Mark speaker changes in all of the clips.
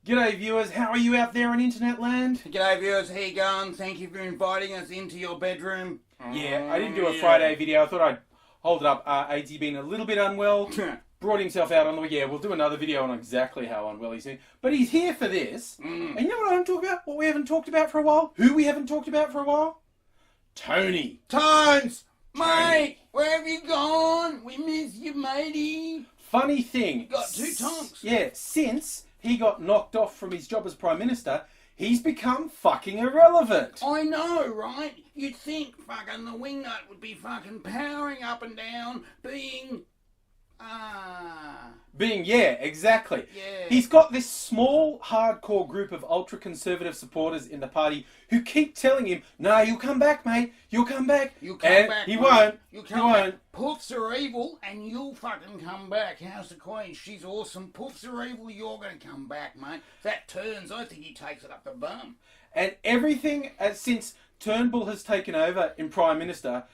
Speaker 1: G'day viewers, how are you out there in internet land?
Speaker 2: G'day viewers, how you going? Thank you for inviting us into your bedroom.
Speaker 1: Yeah, I didn't do a Friday video. I thought I'd hold it up. AD's been a little bit unwell. Brought himself out on the... Yeah, we'll do another video on exactly how unwell he's been. But he's here for this. And you know what I want to talk about? What we haven't talked about for a while? Who we haven't talked about for a while? Tony.
Speaker 2: Tones! Mate, where have you gone? We miss you, matey.
Speaker 1: Funny thing.
Speaker 2: Got two tonks.
Speaker 1: Yeah, since he got knocked off from his job as Prime Minister, he's become fucking irrelevant.
Speaker 2: I know, right? You'd think fucking the wingnut would be fucking powering up and down, being...
Speaker 1: Yeah, exactly.
Speaker 2: Yeah.
Speaker 1: He's got this small, hardcore group of ultra-conservative supporters in the party who keep telling him, no, you'll come back, mate. You'll come back.
Speaker 2: You'll come back,
Speaker 1: He
Speaker 2: mate.
Speaker 1: won't.
Speaker 2: You'll
Speaker 1: He
Speaker 2: come back.
Speaker 1: won't.
Speaker 2: Puffs are evil, and you'll fucking come back. How's the Queen? She's awesome. Puffs are evil, you're going to come back, mate. That turns, I think he takes it up the bum.
Speaker 1: And everything since Turnbull has taken over in Prime Minister,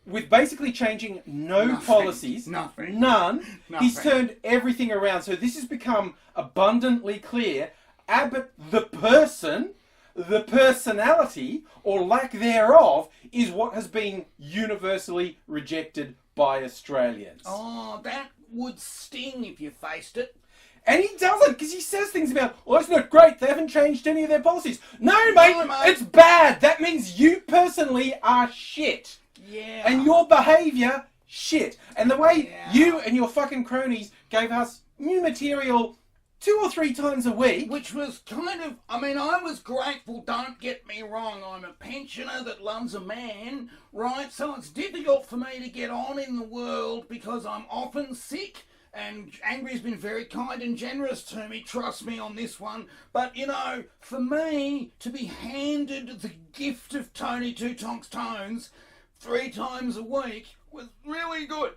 Speaker 1: with basically changing no policies, none, he's turned everything around. So this has become abundantly clear. Abbott, the person, the personality, or lack thereof, is what has been universally rejected by Australians.
Speaker 2: Oh, that would sting if you faced it.
Speaker 1: And he doesn't, because he says things about, oh, it's not great, they haven't changed any of their policies. No, mate, it's bad. That means you personally are shit.
Speaker 2: Yeah.
Speaker 1: And your behaviour, shit. And the way you and your fucking cronies gave us new material 2 or 3 times a week.
Speaker 2: Which was kind of, I mean, I was grateful, don't get me wrong. I'm a pensioner that loves a man, right? So it's difficult for me to get on in the world because I'm often sick. And Angry's been very kind and generous to me, trust me on this one. But, you know, for me to be handed the gift of Tony Two Tonks Tones 3 times a week was really good.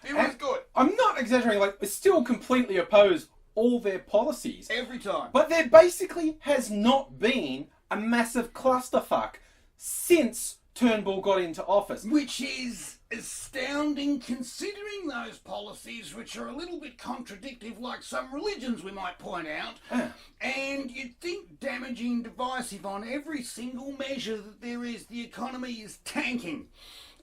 Speaker 2: It was good.
Speaker 1: I'm not exaggerating, like, I still completely oppose all their policies.
Speaker 2: Every time.
Speaker 1: But there basically has not been a massive clusterfuck since Turnbull got into office.
Speaker 2: Which is astounding considering those policies, which are a little bit contradictory, like some religions we might point out. And you'd think damaging and divisive on every single measure that there is, the economy is tanking.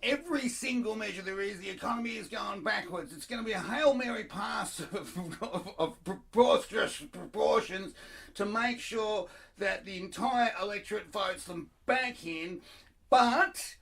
Speaker 2: Every single measure there is, the economy is going backwards. It's going to be a Hail Mary pass of preposterous proportions to make sure that the entire electorate votes them back in. But,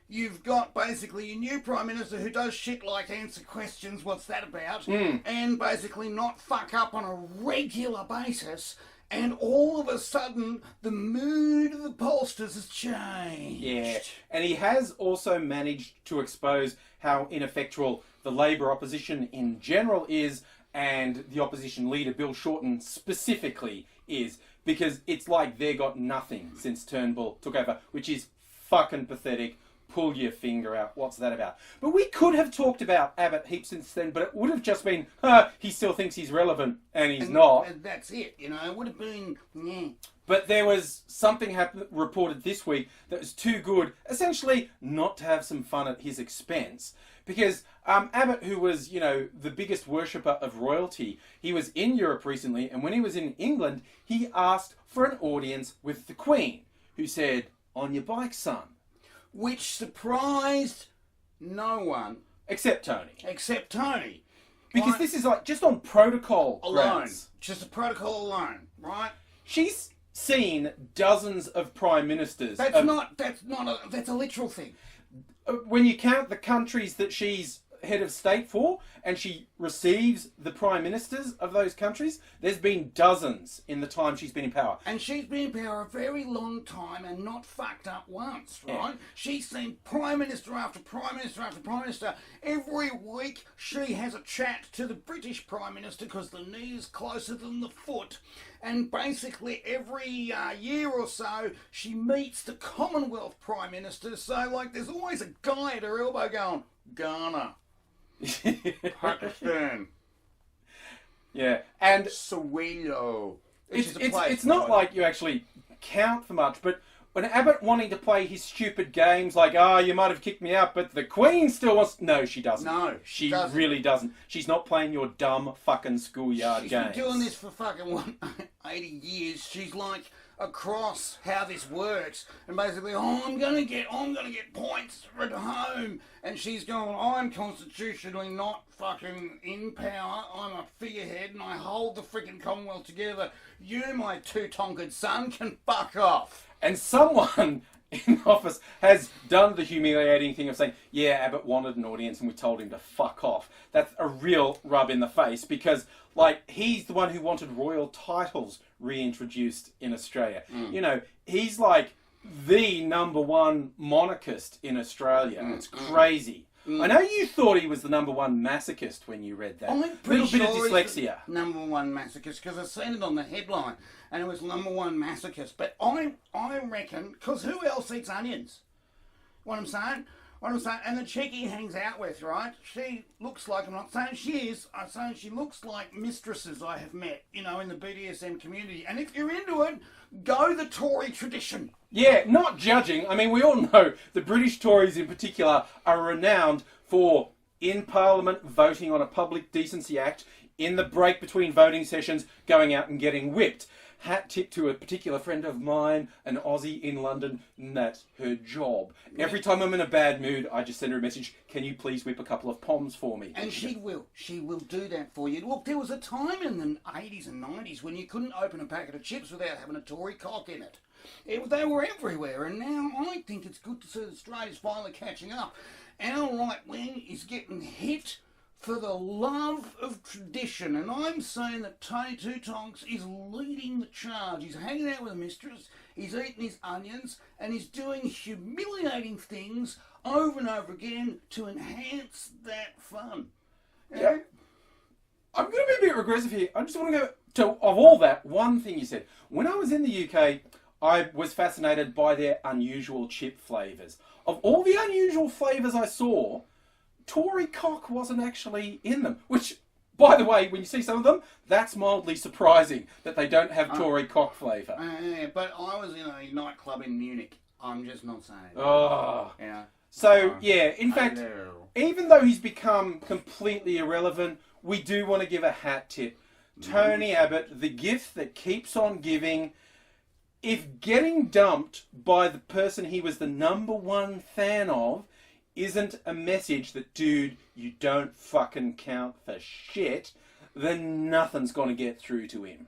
Speaker 2: you've got basically a new Prime Minister who does shit like answer questions, what's that about, and basically not fuck up on a regular basis, and all of a sudden the mood of the pollsters has changed.
Speaker 1: Yeah, and he has also managed to expose how ineffectual the Labor opposition in general is, and the opposition leader Bill Shorten specifically is, because it's like they got nothing since Turnbull took over, which is fucking pathetic. Pull your finger out. What's that about? But we could have talked about Abbott heaps since then, but it would have just been, he still thinks he's relevant, and he's not.
Speaker 2: That's it, you know. It would have been,
Speaker 1: But there was something reported this week that was too good, essentially not to have some fun at his expense. Because Abbott, who was, you know, the biggest worshipper of royalty, he was in Europe recently, and when he was in England, he asked for an audience with the Queen, who said, on your bike, son.
Speaker 2: Which surprised no one.
Speaker 1: Except Tony. Because this is like just on protocol
Speaker 2: alone.
Speaker 1: grounds.
Speaker 2: Just a protocol alone, right?
Speaker 1: She's seen dozens of prime ministers.
Speaker 2: That's a literal thing.
Speaker 1: When you count the countries that she's head of state for, and she receives the prime ministers of those countries, there's been dozens in the time she's been in power.
Speaker 2: And she's been in power a very long time and not fucked up once, right?
Speaker 1: Yeah.
Speaker 2: She's seen prime minister after prime minister after prime minister. Every week she has a chat to the British prime minister because the knee is closer than the foot. And basically every year or so she meets the Commonwealth prime minister. So like there's always a guy at her elbow going, Ghana, Pakistan,
Speaker 1: yeah, and
Speaker 2: Soweto.
Speaker 1: it's not like you actually count for much, but when Abbott wanting to play his stupid games like, oh, you might have kicked me out, but the Queen still wants... No, she doesn't.
Speaker 2: No,
Speaker 1: she
Speaker 2: doesn't.
Speaker 1: really doesn't. She's not playing your dumb fucking schoolyard games.
Speaker 2: She's been doing this for fucking, 80 years. She's like across how this works. And basically, I'm gonna get points at home. And she's going, I'm constitutionally not fucking in power. I'm a figurehead and I hold the freaking Commonwealth together. You, my two-tonkered son, can fuck off.
Speaker 1: And someone in office has done the humiliating thing of saying, yeah, Abbott wanted an audience and we told him to fuck off. That's a real rub in the face because, like, he's the one who wanted royal titles reintroduced in Australia. You know, he's like the #1 monarchist in Australia. It's crazy. I know you thought he was the #1 masochist when you read that.
Speaker 2: I'm
Speaker 1: Little
Speaker 2: pretty
Speaker 1: bit of
Speaker 2: sure
Speaker 1: dyslexia.
Speaker 2: he's the #1 masochist because I've seen it on the headline and it was #1 masochist. But I reckon, because who else eats onions? What I'm saying? And the chick he hangs out with, right? She looks like, I'm not saying she is, I'm saying she looks like mistresses I have met, in the BDSM community. And if you're into it, go the Tory tradition.
Speaker 1: Yeah, not judging. I mean, we all know the British Tories in particular are renowned for, in Parliament, voting on a Public Decency Act, in the break between voting sessions, going out and getting whipped. Hat tip to a particular friend of mine, an Aussie in London, and that's her job. Every time I'm in a bad mood, I just send her a message, can you please whip a couple of poms for me?
Speaker 2: And she will do that for you. Look, there was a time in the 80s and 90s when you couldn't open a packet of chips without having a Tory cock in it. They were everywhere, and now I think it's good to see that Australia's finally catching up. Our right wing is getting hit for the love of tradition, and I'm saying that Tony Two Tonks is leading the charge. He's hanging out with a mistress, he's eating his onions, and he's doing humiliating things over and over again to enhance that fun.
Speaker 1: Yeah. I'm going to be a bit regressive here. I just want to go to, of all that, one thing you said. When I was in the UK, I was fascinated by their unusual chip flavours. Of all the unusual flavours I saw, Tory cock wasn't actually in them. Which, by the way, when you see some of them, that's mildly surprising that they don't have Tory cock flavour.
Speaker 2: Yeah, but I was in a nightclub in Munich. I'm just not saying.
Speaker 1: Oh.
Speaker 2: Yeah.
Speaker 1: So, yeah, in fact, even though he's become completely irrelevant, we do want to give a hat tip. Tony Abbott, the gift that keeps on giving. If getting dumped by the person he was the #1 fan of isn't a message that, dude, you don't fucking count for shit, then nothing's going to get through to him.